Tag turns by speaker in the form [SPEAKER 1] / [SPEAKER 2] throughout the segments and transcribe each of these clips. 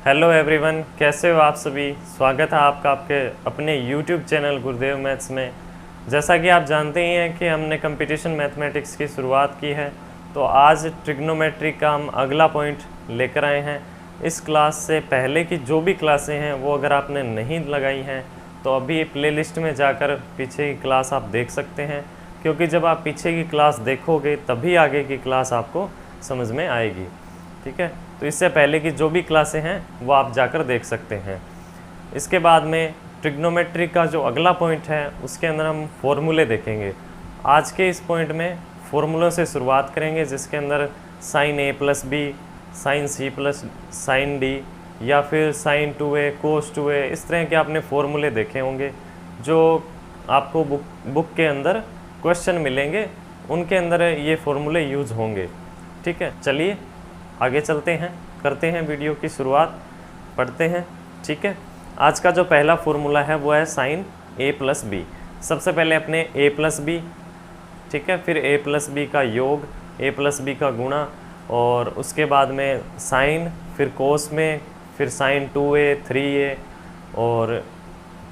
[SPEAKER 1] Hello everyone, कैसे हो आप सभी। स्वागत है आपका आपके अपने यूट्यूब चैनल गुरुदेव मैथ्स में। जैसा कि आप जानते ही हैं कि हमने कंपटीशन मैथमेटिक्स की शुरुआत की है, तो आज ट्रिग्नोमेट्री का हम अगला पॉइंट लेकर आए हैं। इस क्लास से पहले की जो भी क्लासें हैं वो अगर आपने नहीं लगाई हैं तो अभी प्लेलिस्ट में जाकर पीछे की क्लास आप देख सकते हैं, क्योंकि जब आप पीछे की क्लास देखोगे तभी आगे की क्लास आपको समझ में आएगी। ठीक है, तो इससे पहले की जो भी क्लासें हैं वो आप जाकर देख सकते हैं। इसके बाद में ट्रिग्नोमेट्री का जो अगला पॉइंट है उसके अंदर हम फॉर्मूले देखेंगे। आज के इस पॉइंट में फॉर्मूलों से शुरुआत करेंगे, जिसके अंदर sine A plus B, sine C plus sine D, या फिर साइन 2a कोस 2a, इस तरह के आपने फॉर्मूले देखे होंगे जो आपको बुक के अंदर क्वेश्चन मिलेंगे, उनके अंदर ये फॉर्मूले यूज होंगे। ठीक है, चलिए आगे चलते हैं, करते हैं वीडियो की शुरुआत, पढ़ते हैं। ठीक है, आज का जो पहला फॉर्मूला है वो है साइन a प्लस बी। सबसे पहले अपने a प्लस बी, ठीक है, फिर a प्लस बी का योग, a प्लस बी का गुणा, और उसके बाद में साइन, फिर कोस में, फिर साइन 2a 3a, और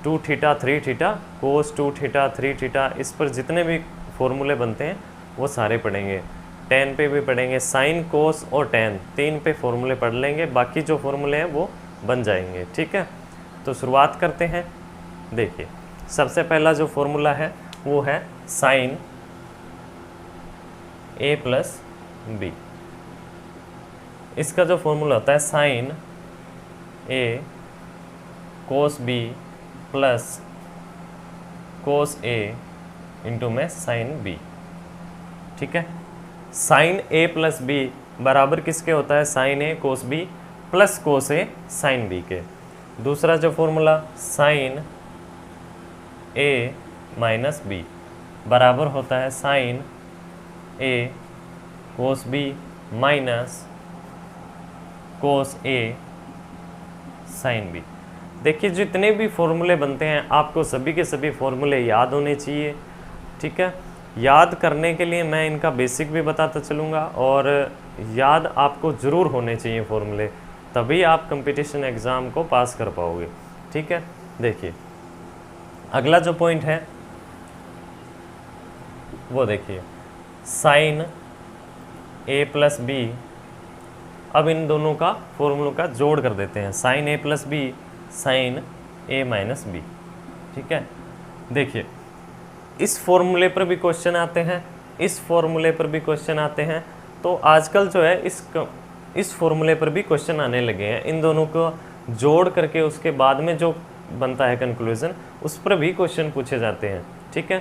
[SPEAKER 1] 2 थीटा 3 थीटा, कोस 2 थीटा 3 थीटा, इस पर जितने भी फॉर्मूले बनते हैं वो सारे पढ़ेंगे। टेन पे भी पढ़ेंगे, साइन कोस और टेन, 3 पे फॉर्मूले पढ़ लेंगे, बाकी जो फॉर्मूले हैं वो बन जाएंगे। ठीक है, तो शुरुआत करते हैं। देखिए, सबसे पहला जो फॉर्मूला है वो है साइन a प्लस बी। इसका जो फॉर्मूला होता है sine a cos b plus cos a into में साइन b। ठीक है, साइन a प्लस बी बराबर किसके होता है? Sine a cos b plus cos a sine b के। दूसरा जो formula sine a minus b बराबर होता है sine a cos b minus cos a sine b। देखिए, जितने भी फॉर्मूले बनते हैं आपको सभी के सभी फॉर्मूले याद होने चाहिए। ठीक है, याद करने के लिए मैं इनका बेसिक भी बताता चलूँगा, और याद आपको ज़रूर होने चाहिए फॉर्मूले, तभी आप कंपटीशन एग्ज़ाम को पास कर पाओगे। ठीक है, देखिए अगला जो पॉइंट है वो देखिए साइन a प्लस बी। अब इन दोनों का फॉर्मूलों का जोड़ कर देते हैं, sine a plus B sine a minus B. ठीक है, देखिए इस फॉर्मूले पर भी क्वेश्चन आते हैं, इस फॉर्मूले पर भी क्वेश्चन आते हैं, तो आजकल जो है इस फॉर्मूले पर भी क्वेश्चन आने लगे हैं। इन दोनों को जोड़ करके उसके बाद में जो बनता है कंक्लूजन, उस पर भी क्वेश्चन पूछे जाते हैं। ठीक है,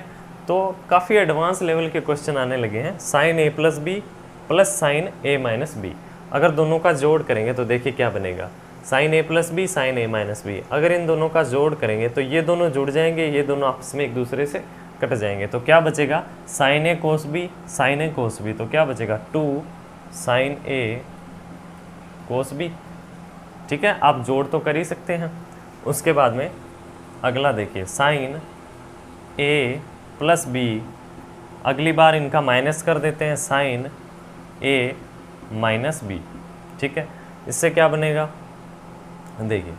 [SPEAKER 1] तो काफ़ी एडवांस लेवल के क्वेश्चन आने लगे हैं। Sine a plus B plus sine a minus B, अगर दोनों का जोड़ करेंगे तो देखिए क्या बनेगा, sine a plus B sine a minus B. अगर इन दोनों का जोड़ करेंगे तो ये दोनों जुड़ जाएंगे, ये दोनों आपस में एक दूसरे से कट जाएंगे, तो क्या बचेगा? Sine a cos B sine a cos B, तो क्या बचेगा? 2 साइन a कोस बी। ठीक है, आप जोड़ तो कर ही सकते हैं। उसके बाद में अगला देखिए साइन a प्लस बी, अगली बार इनका माइनस कर देते हैं, साइन a माइनस बी। ठीक है, इससे क्या बनेगा? देखिए,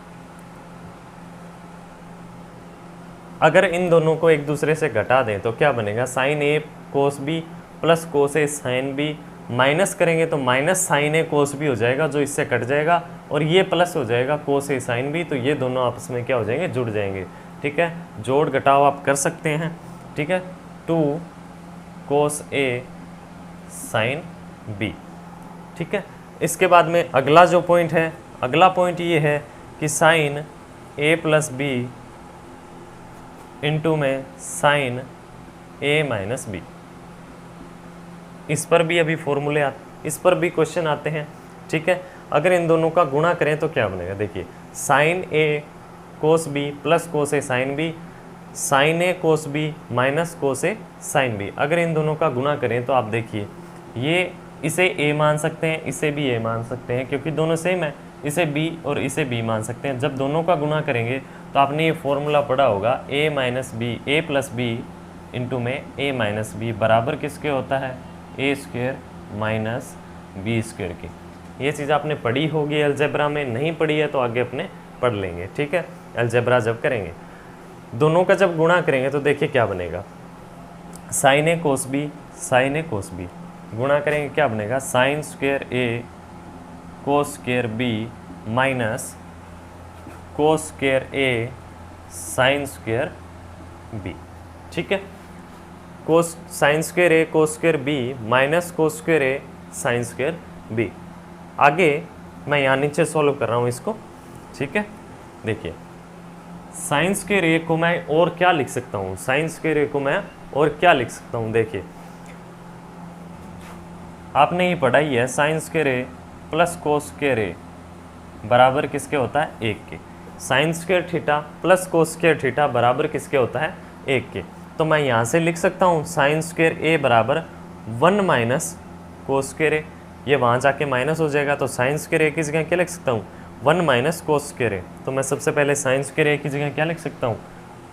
[SPEAKER 1] अगर इन दोनों को एक दूसरे से घटा दें तो क्या बनेगा? Sine a cos B plus cos a sine B, minus करेंगे तो minus sine a cos B हो जाएगा, जो इससे कट जाएगा, और ये प्लस हो जाएगा कोस a साइन बी, तो ये दोनों आपस में क्या हो जाएंगे? जुड़ जाएंगे। ठीक है, जोड़ घटाव आप कर सकते हैं। ठीक है, 2 कोस a साइन बी। ठीक है, इसके बाद में अगला जो पॉइंट है, अगला पॉइंट ये है कि sine a plus B into में साइन a माइनस बी। इस पर भी अभी फॉर्मूले इस पर भी क्वेश्चन आते हैं। ठीक है, अगर इन दोनों का गुणा करें तो क्या बनेगा? देखिए, sine a cos b plus cos a sine b, sine a cos b minus cos a sine b। अगर इन दोनों का गुणा करें तो आप देखिए, ये इसे a मान सकते हैं, इसे भी a मान सकते हैं, क्योंकि दोनों सेम है। इसे b और इसे b मान सकते हैं। जब दोनों का गुणा करेंगे तो आपने ये फॉर्मूला पढ़ा होगा, a minus B, a plus B into में a माइनस बी बराबर किसके होता है? a square minus B square की। ये चीज़ आपने पढ़ी होगी अलजेब्रा में, नहीं पढ़ी है तो आगे अपने पढ़ लेंगे, ठीक है। अलजेब्रा जब करेंगे, दोनों का जब गुणा करेंगे तो देखिए क्या बनेगा, sine A cos B, sine A cos B गुणा करेंगे क्या बनेगा, sine square A cos square B minus cos square A sine square B, ठीक है। Cos sine square A cos square B minus cos square A sine square B. आगे मैं यहाँ नीचे सॉल्व कर रहा हूँ इसको, ठीक है। देखिए साइन स्क्वेयर ए को मैं और क्या लिख सकता हूँ, साइन स्क्वेयर ए को मैं और क्या लिख सकता हूँ, देखिए आपने ये पढ़ा ही है, साइन स्क्वेयर ए प्लस कोस स्क्वेयर ए बराबर किसके होता है, 1 के। Sine square theta plus cos square theta बराबर किसके होता है, 1 के। तो मैं यहाँ से लिख सकता हूँ साइन स्क्वेयर ए बराबर 1 माइनस कोस स्क्वेयर ए, ये वहाँ जाके माइनस हो जाएगा, तो साइन स्क्वेयर ए की जगह क्या लिख सकता हूँ, 1 माइनस कोस स्क्वेयर ए। तो मैं सबसे पहले साइन स्क्वेयर ए की जगह क्या लिख सकता हूँ,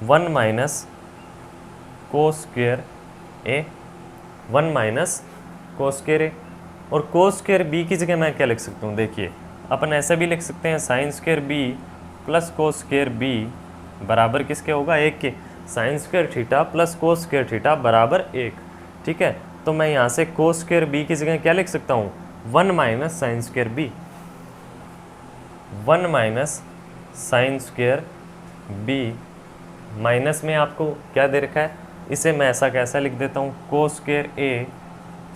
[SPEAKER 1] 1 माइनस कोस स्क्वेयर ए, 1 माइनस कोस स्क्वेयर ए। और कोस स्क्वेयर बी की जगह मैं क्या लिख सकता हूँ, देखिए अपन ऐसे भी लिख सकते हैं, sine square B plus cos square B बराबर किसके होगा, 1 के। Sine square theta plus cos square theta बराबर 1, ठीक है। तो मैं यहाँ से कोस स्क्वेयर बी की जगह क्या लिख सकता हूँ, 1 minus sine square B, 1 minus sine square B, minus में आपको क्या दे रखा है, इसे मैं ऐसा कैसा लिख देता हूँ, कोस square A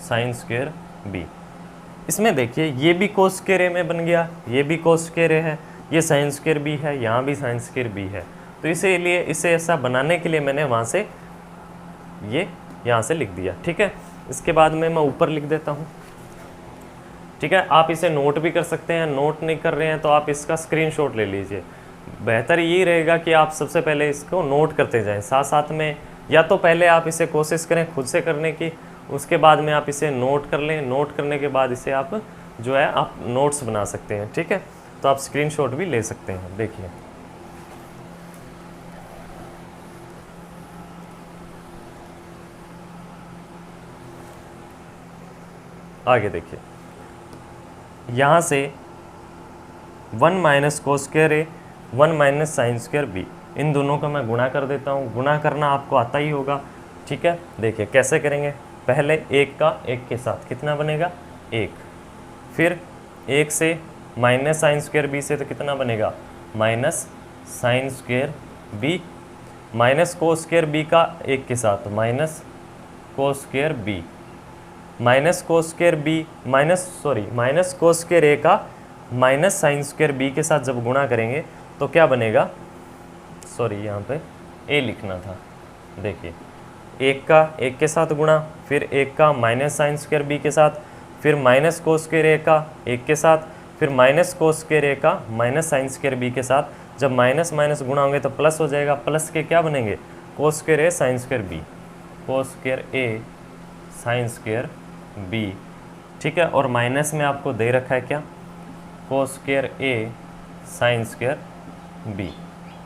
[SPEAKER 1] sine square B. इसमें देखिए ये भी कोस स्क्वेयर ए में बन गया, ये भी कोस स्क्वेयर ए है, ये साइन स्क्वेयर बी है, यहाँ भी साइन स्क्वेयर बी है। तो इसीलिए इसे ऐसा बनाने के लिए मैंने वहाँ से ये यहाँ से लिख दिया, ठीक है। इसके बाद में मैं ऊपर लिख देता हूँ, ठीक है। आप इसे नोट भी कर सकते हैं, नोट नहीं कर रहे हैं तो आप इसका स्क्रीनशॉट ले लीजिए। बेहतर ये रहेगा कि आप सबसे पहले इसको नोट करते जाएं साथ साथ में, या तो पहले आप इसे कोशिश करें खुद से करने की, उसके बाद में आप इसे नोट कर लें, नोट करने के बाद इसे आप जो है आप नोट्स बना सकते हैं, ठीक है। तो आप स्क्रीनशॉट भी ले सकते हैं, देखिए आगे देखिए, यहाँ से 1 माइनस कोस स्क्वायर ए 1 माइनस साइन स्क्वायर बी, इन दोनों का मैं गुणा कर देता हूँ। गुणा करना आपको आता ही होगा, ठीक है। देखिए कैसे करेंगे, पहले 1 का 1 के साथ कितना बनेगा, 1, फिर 1 से माइनस साइन स्क्वायर बी से तो कितना बनेगा, minus sine square B, minus cos square B का 1 के साथ minus cos square B, minus cos square B minus cos square A का माइनस साइन स्क्वायर बी के साथ जब गुणा करेंगे तो क्या बनेगा, यहाँ पे ए लिखना था, देखिए 1 का 1 के साथ गुणा, फिर 1 का माइनस साइन स्क्वायर बी के साथ, फिर माइनस कोस स्क्वायर ए का 1 के साथ, फिर माइनस कोस स्क्वायर ए का माइनस साइन स्क्वायर बी के साथ। जब माइनस माइनस गुणा होंगे तो प्लस हो जाएगा, प्लस के क्या बनेंगे, cos square A sine square B, cos square A sine square B, ठीक है। और माइनस में आपको दे रखा है क्या, cos square A sine square B.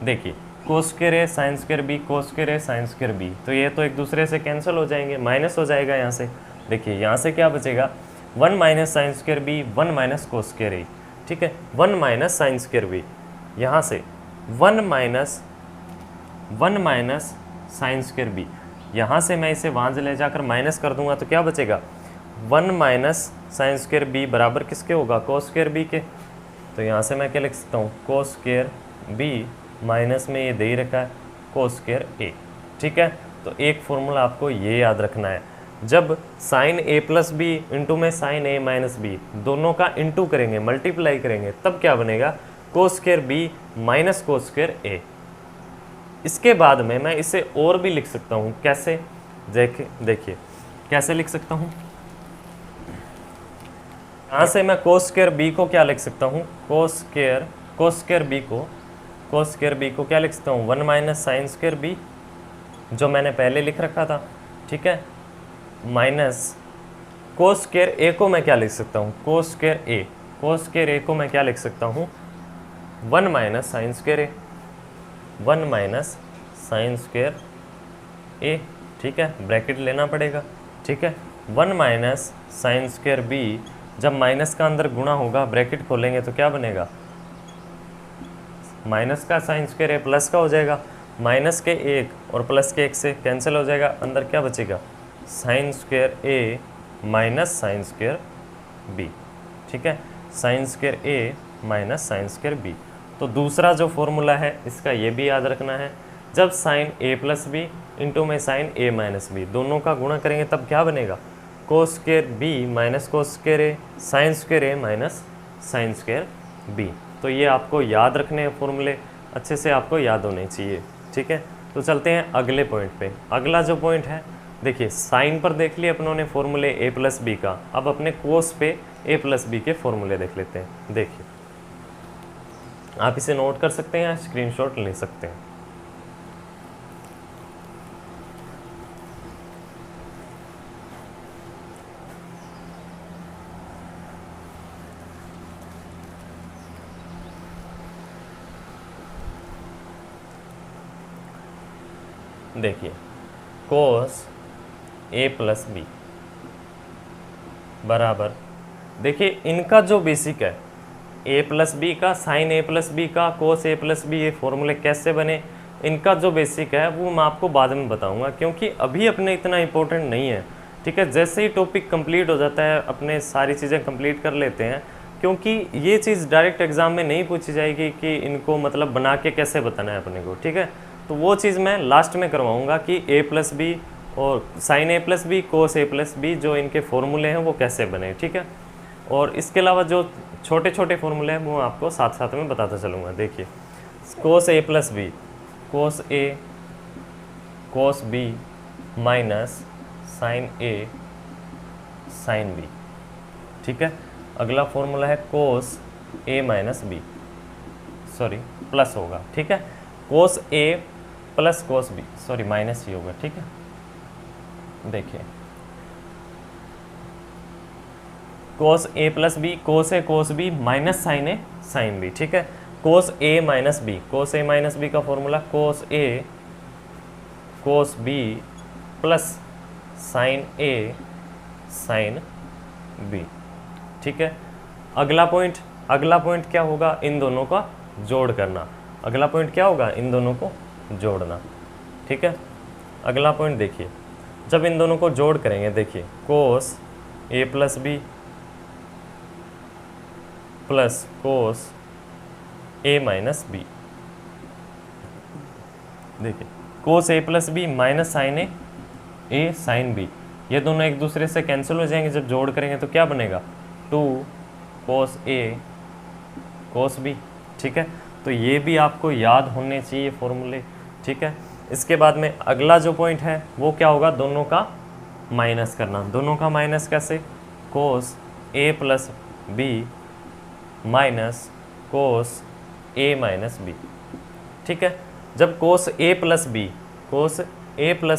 [SPEAKER 1] देखिए cos square A sine square B, cos square A sine square B, तो ये तो एक दूसरे से कैंसिल हो जाएंगे, माइनस हो जाएगा यहाँ से। देखिए यहाँ से क्या बचेगा, 1 minus sine square B 1 minus cos square A, ठीक है। 1 माइनस साइन स्क्वायर बी, यहाँ से 1 माइनस साइन स्क्वायर बी, यहाँ से मैं इसे वहाँ से ले जाकर माइनस कर दूंगा तो क्या बचेगा, 1 माइनस साइन स्क्वायर बी बराबर किसके होगा, कोस स्क्वायर बी के। तो यहाँ से मैं क्या लिख सकता हूँ, कोस स्क्वायर बी माइनस में ये दे ही रखा है कोस स्क्वायर ए, ठीक है। तो एक फॉर्मूला आपको ये याद रखना है, जब sine A plus B into में साइन ए माइनस बी दोनों का इंटू करेंगे, मल्टीप्लाई करेंगे, तब क्या बनेगा, cos square B minus cos square A. इसके बाद में मैं इसे और भी लिख सकता हूँ, कैसे, देखिए कैसे लिख सकता हूँ, यहाँ से मैं कोस स्क्वायर बी को क्या लिख सकता हूँ, कोस स्क्वायर बी को क्या लिख सकता हूँ, 1 माइनस साइन स्क्वायर बी जो मैंने पहले लिख रखा था, ठीक है, माइनस कोस स्क्वायर ए को मैं क्या लिख सकता हूँ, कोस स्क्वायर ए को मैं क्या लिख सकता हूँ, 1 minus sine square A, 1 minus sine square A, ठीक है, ब्रैकेट लेना पड़ेगा, ठीक है। 1 माइनस साइन स्क्वायर बी जब माइनस का अंदर गुणा होगा, ब्रैकेट खोलेंगे तो क्या बनेगा, माइनस का साइन स्क्वायर ए प्लस का हो जाएगा, माइनस के 1 और प्लस के 1 से कैंसिल हो जाएगा, अंदर क्या बचेगा, sign square A minus sine square B. ठीक है, sine square A minus sine square B. तो दूसरा जो फॉर्मूला है इसका ये भी याद रखना है, जब sine A plus B into में साइन ए माइनस बी दोनों का गुणा करेंगे तब क्या बनेगा, cos square B minus cos square A sine square A minus sine square B. तो ये आपको याद रखने हैं फॉर्मूले, अच्छे से आपको याद होने चाहिए। ठीक है, तो चलते हैं अगले पॉइंट पे। अगला जो पॉइंट है, देखिए साइन पर देख लिए अपनों ने फॉर्मूले ए प्लस बी का, अब अपने कोस पे ए प्लस बी के फॉर्मूले देख लेते हैं। देखिए आप इसे नोट कर सकते हैं या स्क्रीनशॉट ले सकते हैं। देखिए कोस ए प्लस बी बराबर, देखिए इनका जो बेसिक है ए प्लस बी का, साइन ए प्लस बी का, कोस ए प्लस बी, ये फॉर्मूले कैसे बने, इनका जो बेसिक है वो मैं आपको बाद में बताऊंगा, क्योंकि अभी अपने इतना इम्पोर्टेंट नहीं है। ठीक है, जैसे ही टॉपिक कंप्लीट हो जाता है अपने सारी चीज़ें कंप्लीट कर लेते हैं, क्योंकि ये चीज़ डायरेक्ट एग्जाम में नहीं पूछी जाएगी कि इनको मतलब बना के कैसे बताना है अपने को। ठीक है, तो वो चीज़ मैं लास्ट में करवाऊँगा कि ए प्लस बी और sign A plus B, cos A plus B जो इनके फॉर्मूले हैं वो कैसे बने। ठीक है, और इसके अलावा जो छोटे छोटे फॉर्मूले हैं वो आपको साथ साथ में बताता चलूँगा। देखिए cos A plus B, cos A cos B minus sine A sine B. ठीक है, अगला फॉर्मूला है cos A minus B, sorry plus होगा। ठीक है, cos A plus cos B, sorry minus ही होगा। ठीक है, देखिए cos A plus B, cos B minus sine A sine B. ठीक है, cos A minus B, cos A minus B का formula cos A cos B plus sign A sine B. ठीक है, अगला पॉइंट क्या होगा, इन दोनों का जोड़ करना। अगला पॉइंट क्या होगा, इन दोनों को जोड़ना। ठीक है, अगला पॉइंट देखिए, जब इन दोनों को जोड़ करेंगे, देखिए cos A plus B plus cos A minus B. देखिए cos A plus B minus sine A sine B, ये दोनों एक दूसरे से कैंसिल हो जाएंगे। जब जोड़ करेंगे तो क्या बनेगा, 2 कोस ए कोस बी। ठीक है, तो ये भी आपको याद होने चाहिए फॉर्मूले। ठीक है, इसके बाद में अगला जो पॉइंट है वो क्या होगा, दोनों का माइनस करना। दोनों का माइनस कैसे, कोस A plus B minus cos A minus B. ठीक है, जब कोस ए प्लस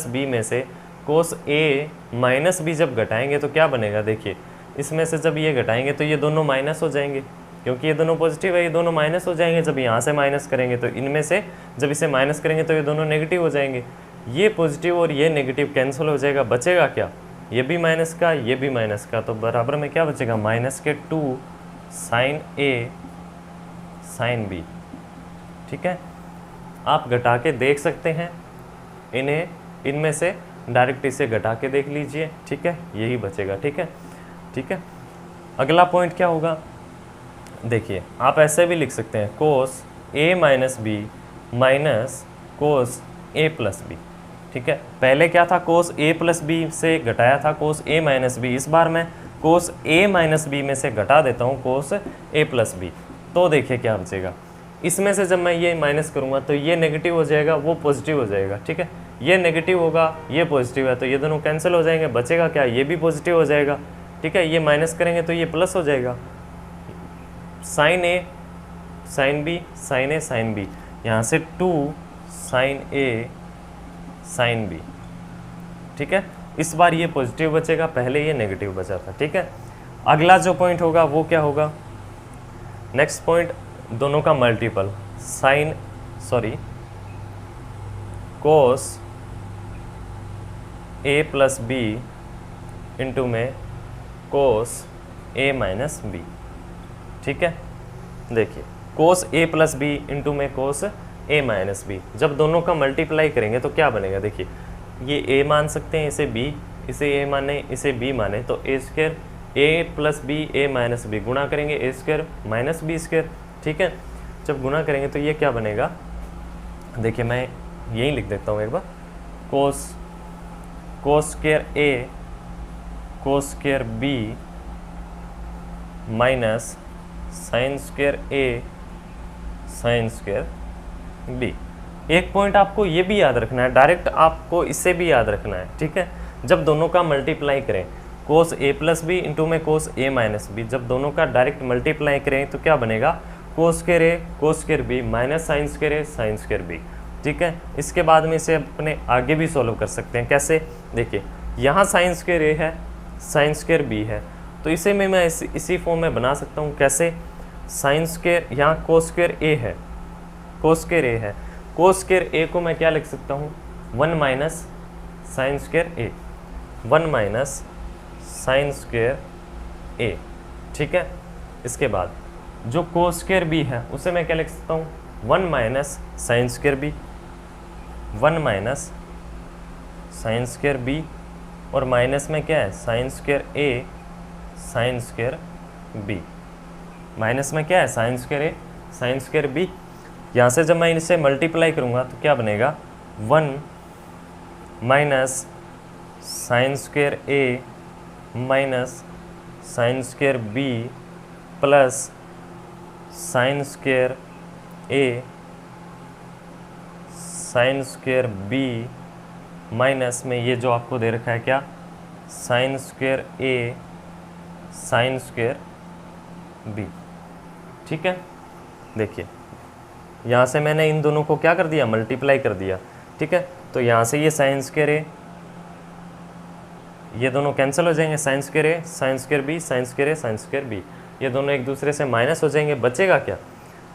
[SPEAKER 1] बी में से कोस ए माइनस बी जब घटाएंगे तो क्या बनेगा, देखिए इसमें से जब ये घटाएंगे तो ये दोनों माइनस हो जाएंगे, क्योंकि ये दोनों पॉजिटिव है, ये दोनों माइनस हो जाएंगे। जब यहाँ से माइनस करेंगे तो इनमें से जब इसे माइनस करेंगे तो ये दोनों नेगेटिव हो जाएंगे। ये पॉजिटिव और ये नेगेटिव कैंसिल हो जाएगा, बचेगा क्या, ये भी माइनस का, ये भी माइनस का, तो बराबर में क्या बचेगा, माइनस के 2 साइन ए साइन बी। ठीक है, आप घटा के देख सकते हैं इन्हें, इनमें से डायरेक्ट इसे घटा के देख लीजिए। ठीक है, यही बचेगा। ठीक है, ठीक है, अगला पॉइंट क्या होगा, देखिए आप ऐसे भी लिख सकते हैं कोस A minus B minus cos A plus B. ठीक है, पहले क्या था, कोस ए प्लस बी से घटाया था कोस ए माइनस बी, इस बार मैं कोस ए माइनस बी में से घटा देता हूँ कोस ए प्लस बी। तो देखिए क्या बचेगा, इसमें से जब मैं ये माइनस करूँगा तो ये नेगेटिव हो जाएगा, वो पॉजिटिव हो जाएगा। ठीक है, ये नेगेटिव होगा, ये पॉजिटिव है, तो ये दोनों कैंसिल हो जाएंगे, बचेगा क्या, ये भी पॉजिटिव हो जाएगा। ठीक है, ये माइनस करेंगे तो ये प्लस हो जाएगा, sign A sine B sine A sine B, यहाँ से 2 साइन ए साइन बी। ठीक है, इस बार ये पॉजिटिव बचेगा, पहले ये नेगेटिव बचा था। ठीक है, अगला जो पॉइंट होगा वो क्या होगा, नेक्स्ट पॉइंट, दोनों का multiple, cos A plus B into में कोस ए माइनस बी। ठीक है, देखिए cos A plus B into में कोस ए माइनस बी, जब दोनों का मल्टीप्लाई करेंगे तो क्या बनेगा, देखिए ये ए मान सकते हैं, इसे बी, इसे ए माने, इसे बी माने, तो ए स्क्वायर ए प्लस बी ए माइनस बी, गुणा करेंगे ए स्क्वायर माइनस बी स्क्वायर। ठीक है, जब गुणा करेंगे तो ये क्या बनेगा, देखिए मैं यही लिख देता हूँ एक बार, cos square A cos square B minus sine square A sine square B. एक पॉइंट आपको ये भी याद रखना है, डायरेक्ट आपको इससे भी याद रखना है। ठीक है, जब दोनों का मल्टीप्लाई करें कोस ए प्लस बी इंटू में कोस ए माइनस बी, जब दोनों का डायरेक्ट मल्टीप्लाई करें तो क्या बनेगा, cos square A cos square B minus sine square A sine square B. ठीक है, इसके बाद में इसे अपने आगे भी सॉल्व कर सकते हैं। कैसे, देखिए यहाँ साइन स्क्वायर ए है, साइन स्क्वायर बी है, तो इसे मैं इसी फॉर्म में बना सकता हूँ। कैसे, साइन स्क्वायर, यहाँ कोस स्क्वायर ए है, कोस स्क्वायर ए है, कोस स्क्वायर ए को मैं क्या लिख सकता हूँ, 1 minus sine square A, 1 minus sine square A. ठीक है, इसके बाद जो कोस स्क्वायर बी है उसे मैं क्या लिख सकता हूँ, 1 minus sine square B, 1 minus sine square B, और माइनस में क्या है, sine square A sine square B, minus में क्या है, sine square A sine square B. यहाँ से जब मैं इसे मल्टीप्लाई करूँगा तो क्या बनेगा, 1 minus sine square A minus sine square B plus sine square A sine square B minus में ये जो आपको दे रखा है क्या, sine square A sine square B. ठीक है, देखिए यहाँ से मैंने इन दोनों को क्या कर दिया, मल्टीप्लाई कर दिया। ठीक है, तो यहाँ से ये साइन स्क्वायर ए, ये दोनों कैंसिल हो जाएंगे, sine square A sine square B sine square A sine square B, ये दोनों एक दूसरे से माइनस हो जाएंगे, बचेगा क्या,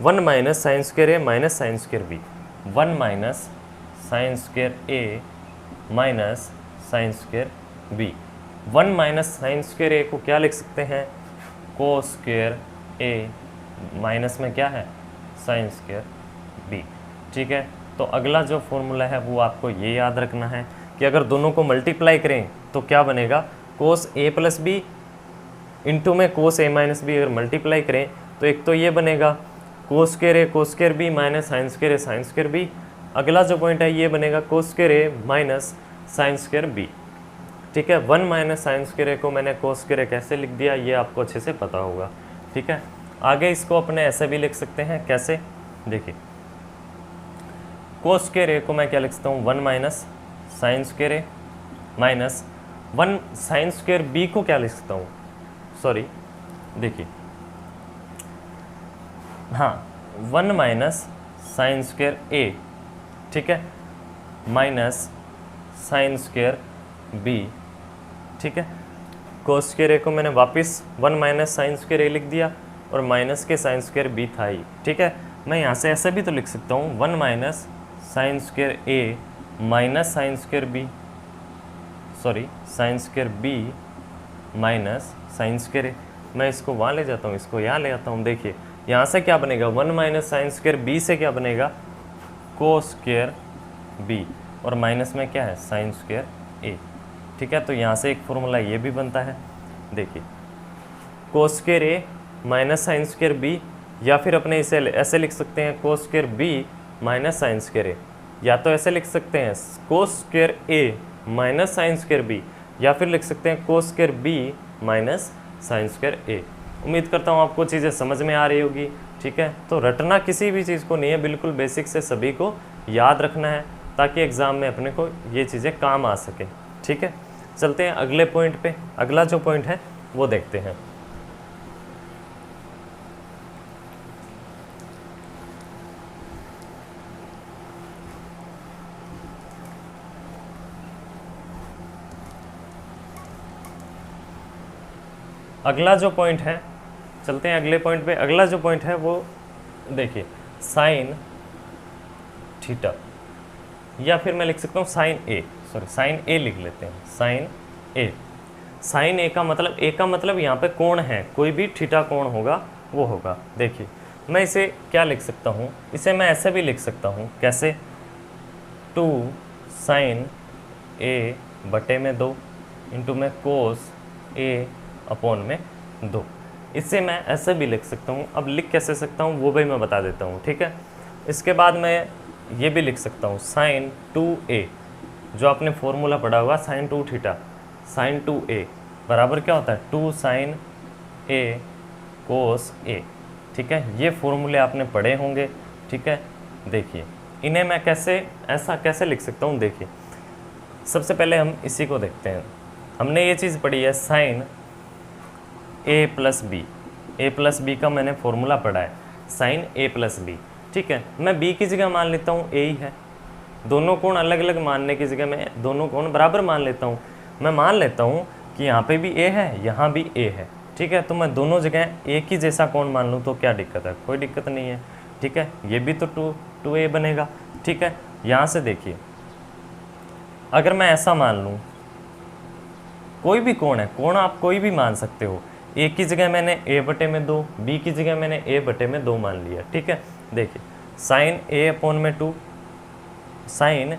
[SPEAKER 1] 1 minus sine square A minus sine square B, 1 minus sine square A minus sine square B. 1 minus sine square A को क्या लिख सकते हैं, कोस स्क्वायर ए माइनस में क्या है, साइन स्क्वायर बी। ठीक है, तो अगला जो फॉर्मूला है वो आपको ये याद रखना है कि अगर दोनों को मल्टीप्लाई करें तो क्या बनेगा, cos A plus B into में कोस ए माइनस बी, अगर मल्टीप्लाई करें तो एक तो ये बनेगा cos square B minus sine square A sine square B. अगला जो पॉइंट है ये बनेगा cos square A minus sine square B. ठीक है, 1 माइनस साइन स्क्वायर ए को मैंने कोस स्क्वायर ए कैसे लिख दिया ये आपको अच्छे से पता होगा। ठीक है, आगे इसको अपने ऐसे भी लिख सकते हैं, कैसे, देखिए कोस स्क्वायर ए को मैं क्या लिख सकता हूँ, 1 minus sine square A minus 1 sign square B को क्या लिख सकता हूँ, सॉरी देखिए, हाँ 1 माइनस साइन स्क्वायर ए, ठीक है, माइनस साइन स्क्वायर बी। ठीक है, कोस स्क्वायर ए को मैंने वापस 1 माइनस साइन स्क्वायर ए लिख दिया और माइनस के साइन स्क्वायर बी था ही। ठीक है, मैं यहाँ से ऐसे भी तो लिख सकता हूँ 1 minus sine square A minus sine square B, sorry sine square B minus sine square A. मैं इसको वहाँ ले जाता हूँ, इसको यहाँ ले आता हूँ। देखिए यहाँ से क्या बनेगा, 1 माइनस साइन स्क्वायर बी से क्या बनेगा, कोस स्क्वायर बी, और माइनस में क्या है, साइन स्क्वायर ए। ठीक है, तो यहाँ से एक फॉर्मूला ये भी बनता है, देखिए cos square A minus sine square B, या फिर अपने इसे ऐसे लिख सकते हैं cos square B minus sine square A, या तो ऐसे लिख सकते हैं cos square A minus sine square B, या फिर लिख सकते हैं cos square B minus sine square A. उम्मीद करता हूँ आपको चीज़ें समझ में आ रही होगी। ठीक है, तो रटना किसी भी चीज़ को नहीं है, बिल्कुल बेसिक से सभी को याद रखना है ताकि एग्ज़ाम में अपने को ये चीज़ें काम आ सकें। ठीक है, चलते हैं अगले पॉइंट पे। अगला जो पॉइंट है वो देखते हैं। अगला जो पॉइंट है, चलते हैं अगले पॉइंट पे। अगला जो पॉइंट है वो देखिए साइन थीटा, या फिर मैं लिख सकता हूँ साइन ए, सॉरी साइन ए लिख लेते हैं, साइन ए। साइन ए का मतलब यहाँ पे कोण है, कोई भी थीटा कोण होगा वो होगा। देखिए मैं इसे क्या लिख सकता हूँ, इसे मैं ऐसे भी लिख सकता हूँ, कैसे, 2 साइन ए बटे में 2 इंटू में कोस ए अपॉन में 2। इससे मैं ऐसे भी लिख सकता हूँ। अब लिख कैसे सकता हूँ वो भी मैं बता देता हूँ, ठीक है। इसके बाद मैं ये भी लिख सकता हूँ साइन 2a, जो आपने फॉर्मूला पढ़ा हुआ साइन 2 थीटा, साइन 2a बराबर क्या होता है 2 साइन ए कोस ए, ठीक है। ये फॉर्मूले आपने पढ़े होंगे, ठीक है। देखिए इन्हें मैं कैसे लिख सकता हूँ। देखिए सबसे पहले हम इसी को देखते हैं। हमने ये चीज़ पढ़ी है साइन ए प्लस बी का मैंने फॉर्मूला पढ़ा है साइन ए प्लस बी, ठीक है। मैं बी की जगह मान लेता हूँ ए ही है, दोनों कोण अलग अलग मानने की जगह मैं दोनों कोण बराबर मान लेता हूँ। मैं मान लेता हूँ कि यहाँ पे भी ए है, यहाँ भी ए है, ठीक है। तो मैं दोनों जगह एक ही जैसा कोण मान लूँ तो क्या दिक्कत है, कोई दिक्कत नहीं है, ठीक है। ये भी तो 2a बनेगा, ठीक है। यहाँ से देखिए अगर मैं ऐसा मान लूँ, कोई भी कोण है, कोण आप कोई भी मान सकते हो, ए की जगह मैंने a बटे में 2, बी की जगह मैंने a बटे में 2 मान लिया, ठीक है। देखिए साइन ए अपॉन में 2, साइन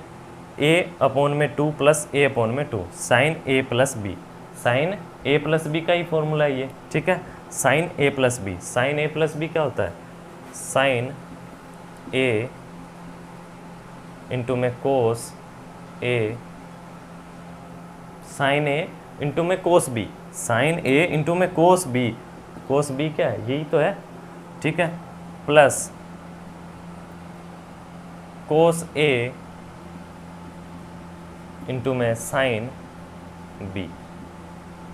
[SPEAKER 1] ए अपॉन में 2 प्लस ए अपॉन में 2, sign A plus B, sine A plus B का ही फॉर्मूला है ये, ठीक है। Sign A plus B, sine A plus B क्या होता है, साइन ए इंटू में कोस ए, साइन ए इंटू में कोस बी, साइन ए इंटू में कोस बी क्या है, यही तो है, ठीक है, प्लस कोस ए इंटू में साइन बी,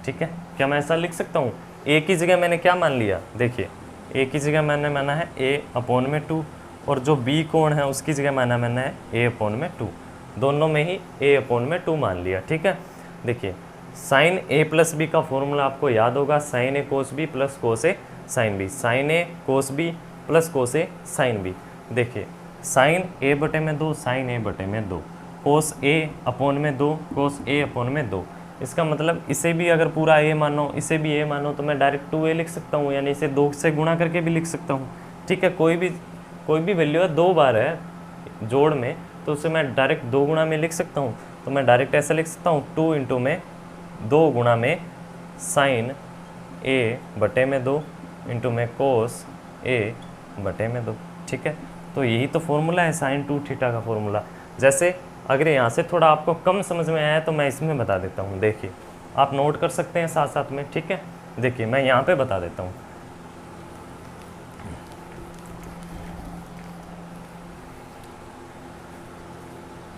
[SPEAKER 1] ठीक है। क्या मैं ऐसा लिख सकता हूँ, ए की जगह मैंने क्या मान लिया, देखिए ए की जगह मैंने माना है ए अपॉन में 2, और जो बी कोण है उसकी जगह मैंने है ए अपॉन में 2, दोनों में ही ए अपॉन में 2 मान लिया, ठीक है। देखिए साइन ए प्लस बी का फॉर्मूला आपको याद होगा, sign A cos B plus cos A sine B, sine A cos B plus cos A sine B. देखिए साइन ए बटे में 2, साइन ए बटे में 2, कोस ए अपॉन में 2, कोस ए अपॉन में 2। इसका मतलब इसे भी अगर पूरा ए मानो, इसे भी ए मानो, तो मैं डायरेक्ट 2a लिख सकता हूँ, यानी इसे 2 से गुणा करके भी लिख सकता हूँ, ठीक है। कोई भी वैल्यू है 2 बार है जोड़ में, तो उसे मैं डायरेक्ट 2 गुणा में लिख सकता हूँ। तो मैं डायरेक्ट ऐसे लिख सकता हूँ 2 इंटू में 2 गुणा में साइन ए बटे में 2 इंटू में कोस ए बटे में 2, ठीक है। तो यही तो फॉर्मूला है साइन 2 थीटा का फॉर्मूला। जैसे अगर यहाँ से थोड़ा आपको कम समझ में आया तो मैं इसमें बता देता हूँ। देखिए आप नोट कर सकते हैं साथ साथ में, ठीक है। देखिए मैं यहाँ पे बता देता हूँ।